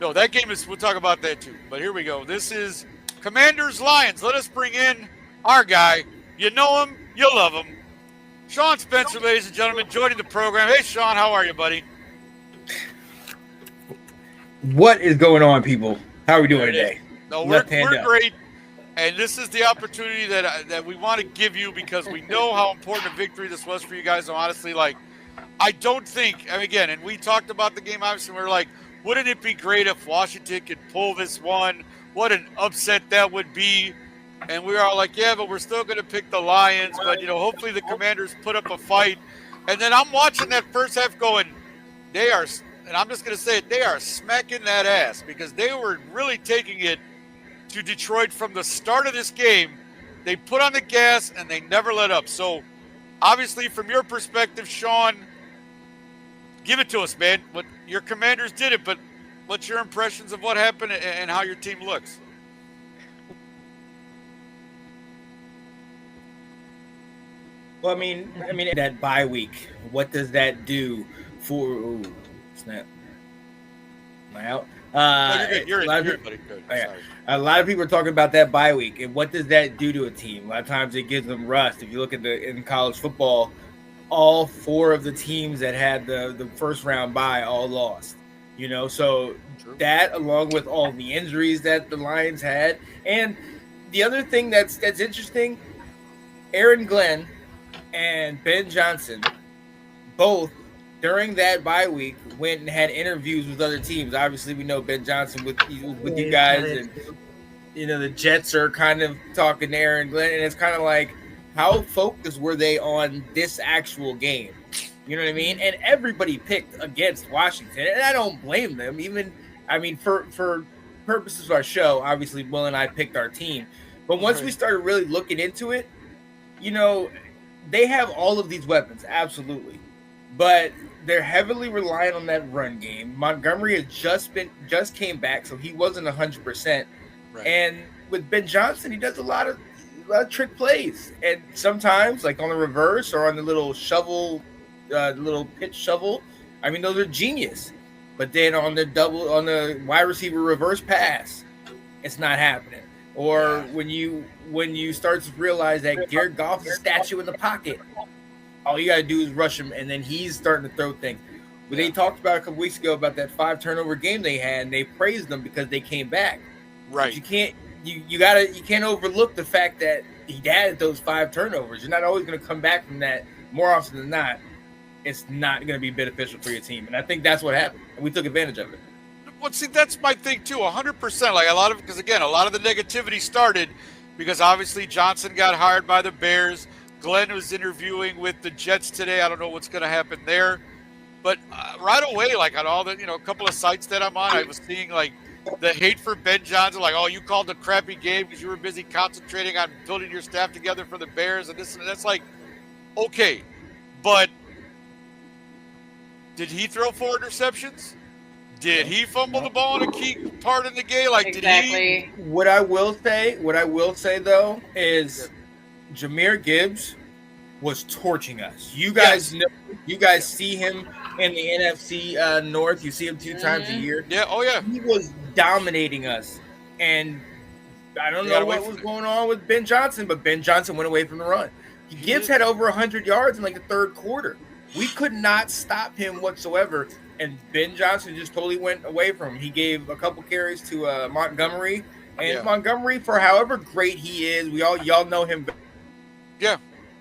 No, that game is. We'll talk about that too. But here we go. This is Commanders Lions. Let us bring in our guy. You know him, you love him. Sean Spencer, ladies and gentlemen, joining the program. Hey, Sean, how are you, buddy? What is going on, people? How are we doing today? No, we're great. And this is the opportunity that we want to give you because we know how important a victory this was for you guys. So honestly, like, I don't think, and again, and we talked about the game, obviously, we were like, wouldn't it be great if Washington could pull this one? What an upset that would be. And we were all like, yeah, but we're still going to pick the Lions. But, hopefully the Commanders put up a fight. And then I'm watching that first half going, they are, and I'm just going to say it, they are smacking that ass because they were really taking it to Detroit from the start of this game. They put on the gas and they never let up. So, obviously, from your perspective, Sean, give it to us, man. What your Commanders did it, but what's your impressions of what happened and how your team looks? Well, I mean, that bye week. What does that do for? Ooh, snap! Am I out? You're good, buddy. Good. Sorry. A lot of people are talking about that bye week, and what does that do to a team? A lot of times it gives them rust. If you look at in college football, all four of the teams that had the first round bye all lost. So True. That along with all the injuries that the Lions had, and the other thing that's interesting, Aaron Glenn and Ben Johnson both during that bye week went and had interviews with other teams. Obviously, we know Ben Johnson with you guys, and the Jets are kind of talking to Aaron Glenn, and it's kind of like, how focused were they on this actual game? You know what I mean? And everybody picked against Washington, and I don't blame them. For purposes of our show, obviously Will and I picked our team, but once we started really looking into it, they have all of these weapons, absolutely, but they're heavily reliant on that run game. Montgomery has just came back, so he wasn't 100%. Right. And with Ben Johnson, he does a lot of trick plays, and sometimes, like on the reverse or on the little shovel, little pitch shovel, those are genius. But then on the wide receiver reverse pass, it's not happening. Or when you start to realize that Jared Goff is a statue in the pocket, all you gotta do is rush him, and then he's starting to throw things. But they talked about a couple weeks ago about that 5 turnover game they had, and they praised them because they came back. Right. But you can't overlook the fact that he had those 5 turnovers. You're not always going to come back from that. More often than not, it's not going to be beneficial for your team, and I think that's what happened, and we took advantage of it. Well, see, that's my thing too, 100%. Like because again, a lot of the negativity started because obviously Johnson got hired by the Bears. Glenn was interviewing with the Jets today. I don't know what's going to happen there, but right away, like on all the a couple of sites that I'm on, I was seeing like the hate for Ben Johnson, like, oh, you called a crappy game because you were busy concentrating on building your staff together for the Bears and this and that's. Like, okay, but did he throw 4 interceptions? Did he fumble the ball in a key part in the game? Like, exactly. Did he? What I will say though is Jahmyr Gibbs was torching us. You guys know, you guys see him in the NFC North. You see him 2 times a year. Yeah. Oh yeah. He was dominating us, and I don't know what was going on with Ben Johnson, but Ben Johnson went away from the run. Gibbs had over 100 yards in like the third quarter. We could not stop him whatsoever, and Ben Johnson just totally went away from him. He gave a couple carries to Montgomery, and Montgomery, for however great he is, y'all know him. Yeah,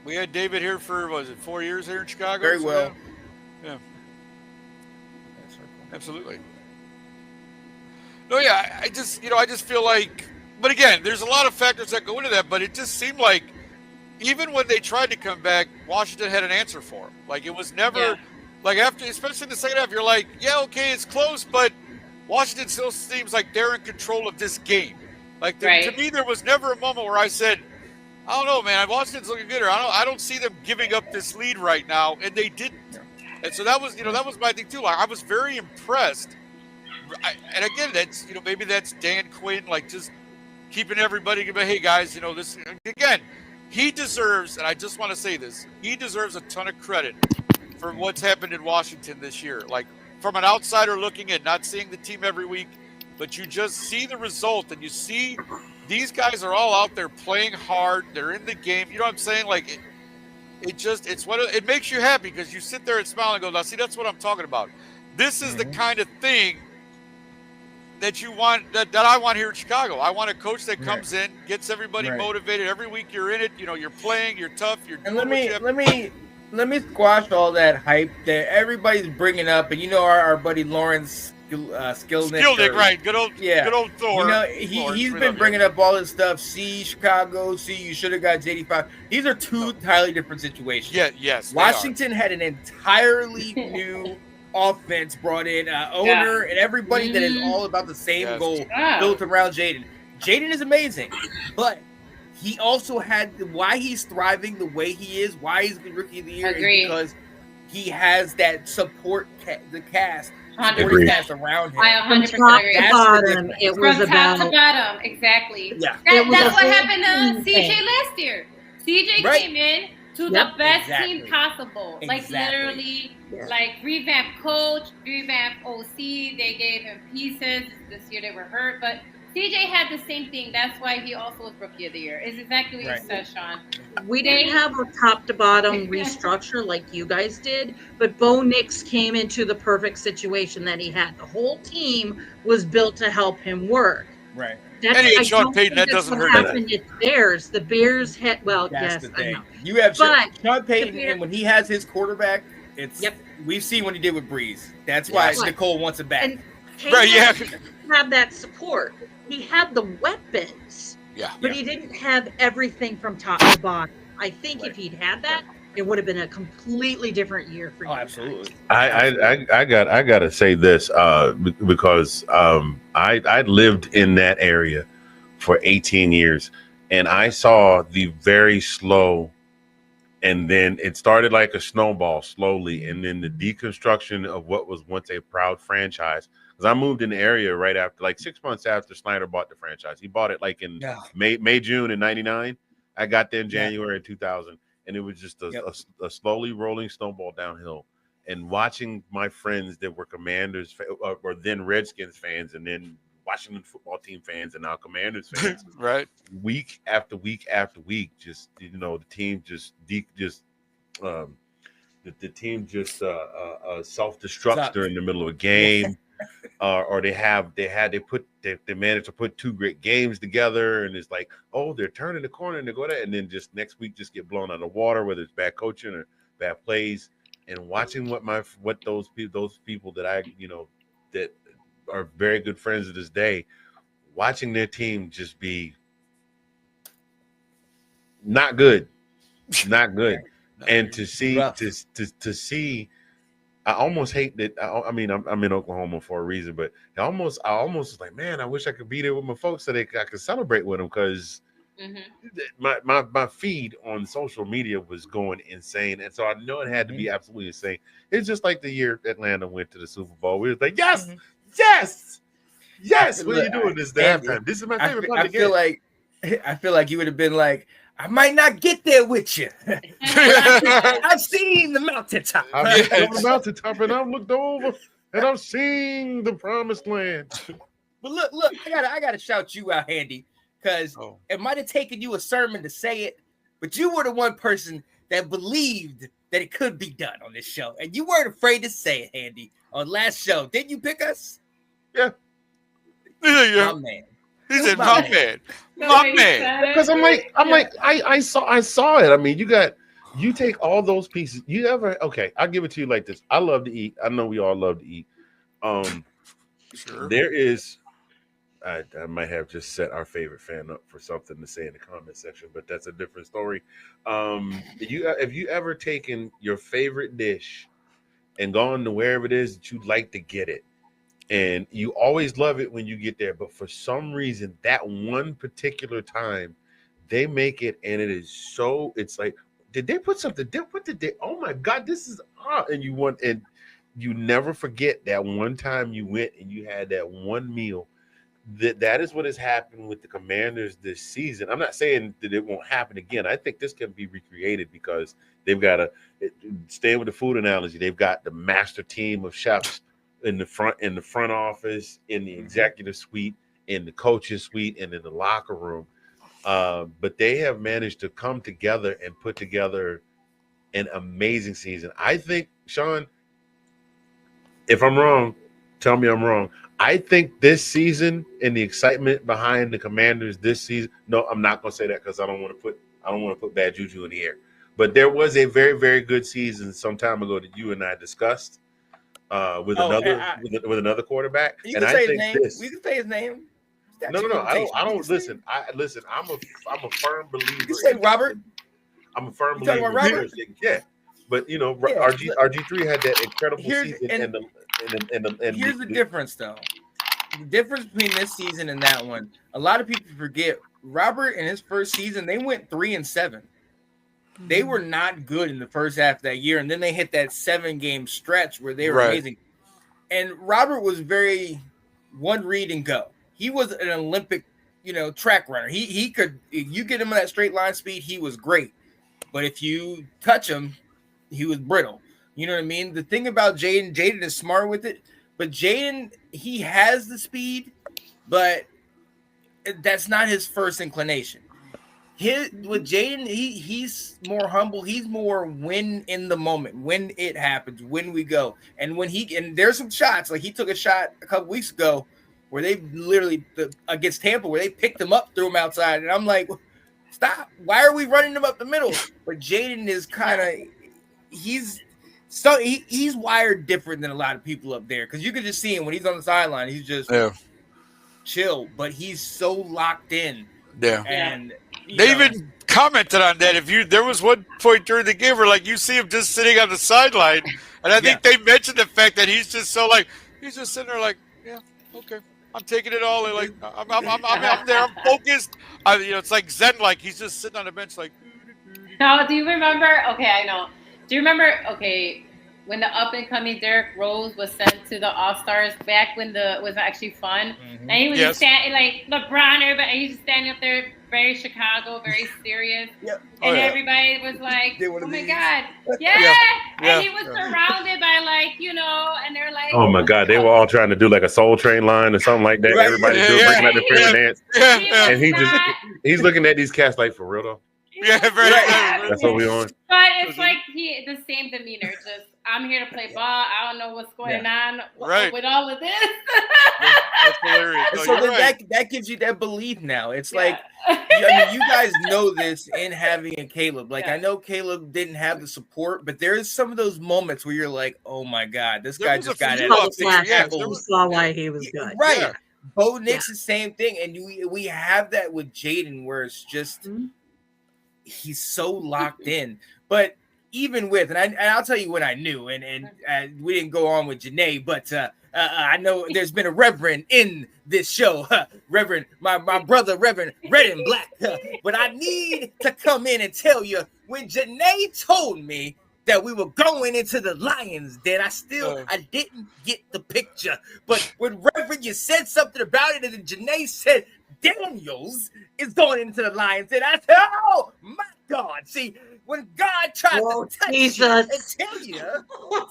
we had David here for 4 years here in Chicago. Very well. Yeah. Absolutely. No, yeah, I just feel like, but again, there's a lot of factors that go into that, but it just seemed like even when they tried to come back, Washington had an answer for them. Like, it was never, like, after, especially in the second half, you're like, yeah, okay, it's close, but Washington still seems like they're in control of this game. Like, to me, there was never a moment where I said, I don't know, man, Washington's looking good, or I don't see them giving up this lead right now, and they didn't. And so that was, that was my thing too. Like, I was very impressed. And again, that's, maybe that's Dan Quinn, like, just keeping everybody, hey guys, this, again, he deserves, and I just want to say this, he deserves a ton of credit for what's happened in Washington this year. Like, from an outsider looking in, not seeing the team every week, but you just see the result and you see these guys are all out there playing hard. They're in the game. You know what I'm saying? Like it makes you happy because you sit there and smile and go, now see, that's what I'm talking about. This is the kind of thing that you want, that I want here in Chicago. I want a coach that comes in, gets everybody motivated. Every week you're in it. You know, you're playing, you're tough. And let me squash all that hype that everybody's bringing up. And you know our buddy Lawrence Skilnick, right? Good old Thor. You know, he's been bringing up all this stuff. See Chicago. See, you should have got JD5. These are two entirely different situations. Yeah, yes. Washington had an entirely new offense brought in, owner and everybody that is all about the same goal built around Jaden. Jaden is amazing, but he also had why he's thriving the way he is, why he's been rookie of the year is because he has that support the cast. Agree. Cast around him. I 100% agree. It was from about top to bottom, exactly. Yeah, that's what happened to CJ last year. CJ came in to the best team possible. Like literally, like revamped coach, revamped OC. They gave him pieces. This year they were hurt, but CJ had the same thing. That's why he also was rookie of the year. Is exactly what you said, Sean. We didn't have a top to bottom restructure like you guys did, but Bo Nix came into the perfect situation that he had. The whole team was built to help him work. Right. And Sean Payton, that doesn't hurt. Happened at Bears. The Bears had that's the thing. You have Sean Payton, and when he has his quarterback, it's we've seen what he did with Breeze. That's why Nicole wants it back. And have that support. He had the weapons, but he didn't have everything from top to bottom. I think if he'd had that, it would have been a completely different year for you. Absolutely. I gotta say this because I lived in that area for 18 years, and I saw the very slow, and then it started like a snowball slowly, and then the deconstruction of what was once a proud franchise. Because I moved in the area right after, like 6 months after Snyder bought the franchise. He bought it like in June in '99. I got there in January of 2000. And it was just a slowly rolling snowball downhill. And watching my friends that were Commanders or then Redskins fans and then Washington football team fans and now Commanders fans, week after week after week, just the team self-destructs during the middle of a game, or they managed to put two great games together, and it's like, oh, they're turning the corner and they go there, and then just next week just get blown out of the water, whether it's bad coaching or bad plays. And watching what those people that I that are very good friends to this day, watching their team just be not good, and to see. I almost hate that. I mean, I'm in Oklahoma for a reason, but I almost was like, man, I wish I could be there with my folks so I could celebrate with them, because my feed on social media was going insane, and so I know it had to be absolutely insane. It's just like the year Atlanta went to the Super Bowl. We were like, yes. What are you doing this halftime? This is my favorite part of the game. I feel like you would have been like, I might not get there with you. I've seen the mountaintop. I've been on the mountaintop, and I've looked over, and I've seen the promised land. But look, I gotta shout you out, Handy, because it might have taken you a sermon to say it, but you were the one person that believed that it could be done on this show, and you weren't afraid to say it, Handy. On last show, didn't you pick us? Yeah. My man. He said, "My man, my man." Because I'm like, I saw it. I mean, you take all those pieces. I'll give it to you like this. I love to eat. I know we all love to eat. Sure. There is. I might have just set our favorite fan up for something to say in the comment section, but that's a different story. Have you ever taken your favorite dish and gone to wherever it is that you'd like to get it? And you always love it when you get there, but for some reason, that one particular time, they make it, and it is so. It's like, did they put something? What did they? Oh my God, this is and you never forget that one time you went and you had that one meal. That is what has happened with the Commanders this season. I'm not saying that it won't happen again. I think this can be recreated because they've got staying with the food analogy. They've got the master team of chefs in the front office, in the executive suite, in the coaches suite, and in the locker room. But they have managed to come together and put together an amazing season. I think, Sean, if I'm wrong, tell me I'm wrong. I think this season and the excitement behind the Commanders this season. No, I'm not going to say that because I don't want to put bad juju in the air. But there was a very, very good season some time ago that you and I discussed with another quarterback. You can say his name. We can say his name. No. I don't listen. I'm a firm believer. You can say Robert. I'm a firm believer. About Robert? Yeah, but RG3 had that incredible season. And here's the difference, though. The difference between this season and that one. A lot of people forget Robert in his first season. They went 3-7. They were not good in the first half of that year, and then they hit that 7-game stretch where they were amazing. And Robert was very one read and go. He was an Olympic, track runner. He could, if you get him on that straight line speed, he was great. But if you touch him, he was brittle. You know what I mean? The thing about Jaden is smart with it, but Jaden, he has the speed, but that's not his first inclination. With Jaden, he's more humble. He's more win in the moment, when it happens, when we go. And there's some shots, like he took a shot a couple weeks ago where they literally, against Tampa, where they picked him up, threw him outside. And I'm like, stop. Why are we running him up the middle? But Jaden is kind of, he's wired different than a lot of people up there. Because you can just see him when he's on the sideline. He's just chill, but he's so locked in. Yeah. And they even commented on that. There was one point during the game where, like, you see him just sitting on the sideline, and I think they mentioned the fact that he's just so, like, he's just sitting there like, yeah, okay, I'm taking it all, and like I'm there, I'm focused. It's like Zen, like he's just sitting on the bench, like. Now, do you remember? Okay, I know. Do you remember? Okay, when the up and coming Derrick Rose was sent to the All Stars back when it was actually fun, and he was just standing like LeBron, everybody, he's just standing up there, very Chicago, very serious, and everybody was like, "Oh my God, and he was surrounded by and they're like, "Oh my God!" They were all trying to do like a Soul Train line or something like that. Right. Everybody breaking out the favorite dance, and he's looking at these cats like, for real though. Yeah, very. That's what we on. But it's like the same demeanor. Just I'm here to play ball. I don't know what's going on with all of this. That's hilarious. No, so then that gives you that belief now. It's like, you guys know this in having a Caleb. Like I know Caleb didn't have the support, but there is some of those moments where you're like, oh my God, this guy just got it. You saw why he was good. Right. Yeah. Bo Nix, the same thing, and we have that with Jaden, where it's just. Mm-hmm. He's so locked in, but even with, and I'll tell you what I knew, and we didn't go on with Janae, but I know there's been a reverend in this show, Reverend, my brother, Reverend Red and Black, but I need to come in and tell you, when Janae told me that we were going into the Lions Den, I didn't get the picture, but when Reverend, you said something about it, and then Janae said, Daniels is going into the Lions, and I said, "Oh my God!" See, when God tries to touch you and tell you,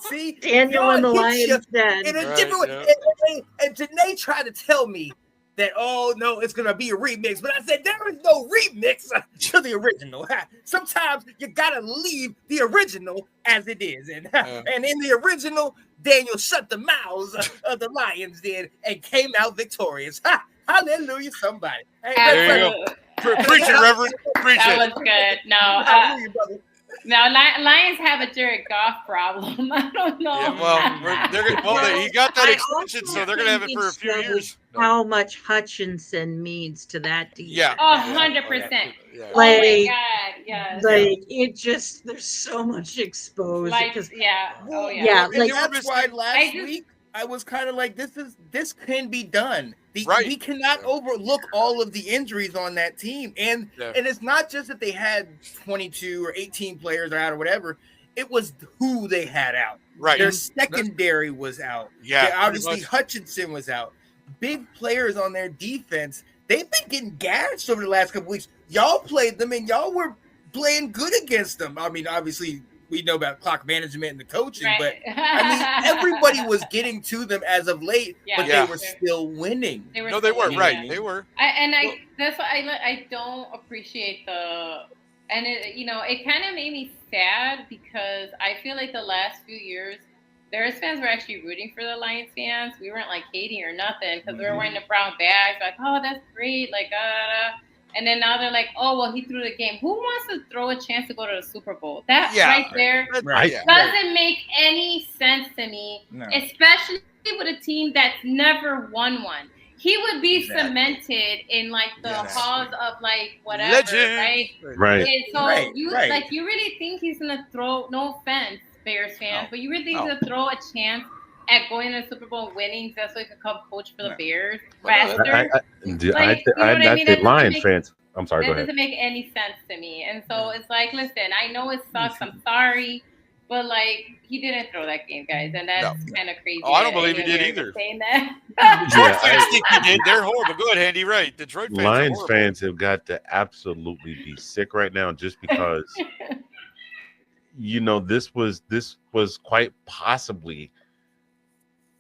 see, Daniel in the Lions Den in a different way. And Janae tried to tell me that, oh no, it's gonna be a remix, but I said there is no remix to the original. Sometimes you gotta leave the original as it is, and in the original, Daniel shut the mouths of the Lions Den and came out victorious. Hallelujah, somebody. Hey, there you go. Preach it, Reverend. Preach that it. Was good. No, Lions have a Jared Goff problem. I don't know. Yeah, he got that extension, so they're going to have it for a few years. How much Hutchinson means to that defense. Yeah. 100%. Oh my God, yes. Like, it just, there's so much exposed. Like, because, like, that's why last week I was kind of like, this can be done. We cannot overlook all of the injuries on that team. And it's not just that they had 22 or 18 players out or whatever. It was who they had out. Right. Their secondary was out. Yeah. Obviously, Hutchinson was out. Big players on their defense. They've been getting gashed over the last couple weeks. Y'all played them, and y'all were playing good against them. I mean, obviously, we know about clock management and the coaching, Right. but I mean, everybody was getting to them as of late, but Yeah. they were still winning. They were No, they still were winning. right. They were. That's why I don't appreciate and it kind of made me sad because I feel like the last few years, Bears fans were actually rooting for the Lions fans. We weren't like hating or nothing because we were wearing the brown bags. Like, oh, that's great. Like, and then now they're like, oh, well, he threw the game. Who wants to throw a chance to go to the Super Bowl? That right there doesn't make any sense to me, especially with a team that's never won one. He would be cemented in like the halls of like whatever, right? Right. And so you really think he's gonna throw? No offense, Bears fans, but you really think he's gonna throw a chance at going to the Super Bowl and winning just so he could come coach for the Bears? I think Lions fans. I'm sorry. Go ahead. That doesn't make any sense to me. And so it's like, listen, I know it sucks. I'm sorry. But, like, he didn't throw that game, guys, and that's kind of crazy. Oh, I don't believe he did either. Saying that. Detroit fans think he did. They're horrible. Go ahead, Andy. Right. Detroit fans Lions fans have got to absolutely be sick right now just because, this was quite possibly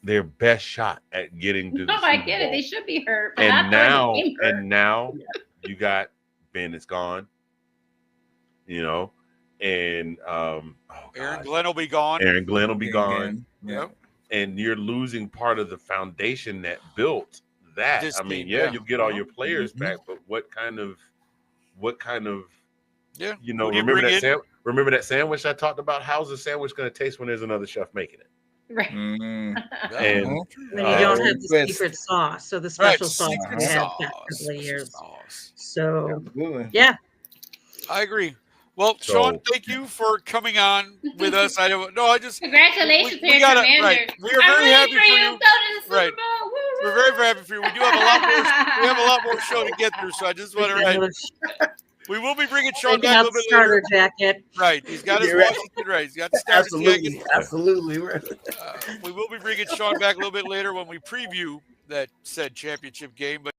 their best shot at getting to the Super I get Bowl. it. They should be hurt. But And now you got Ben is gone, and Aaron Glenn will be gone. Aaron Glenn will be gone. Yep. And you're losing part of the foundation that built that. This I mean, team, you'll get all your players back, but what kind of remember that sandwich I talked about? How's the sandwich going to taste when there's another chef making it? Right. And when you don't have the secret sauce, so the special sauce we had sauce. that couple of years. Sauce. So Yeah. I agree. Well, Sean, thank you for coming on with us. Congratulations, we got it right. We are very happy for you. Right. We're very, very happy for you. We do have a lot more. We have a lot more show to get through, so I just want to we will be bringing Sean back a little bit starter later. jacket. Right. He's got his Washington right. He's got the starter jacket. Absolutely. We will be bringing Sean back a little bit later when we preview that said championship game. But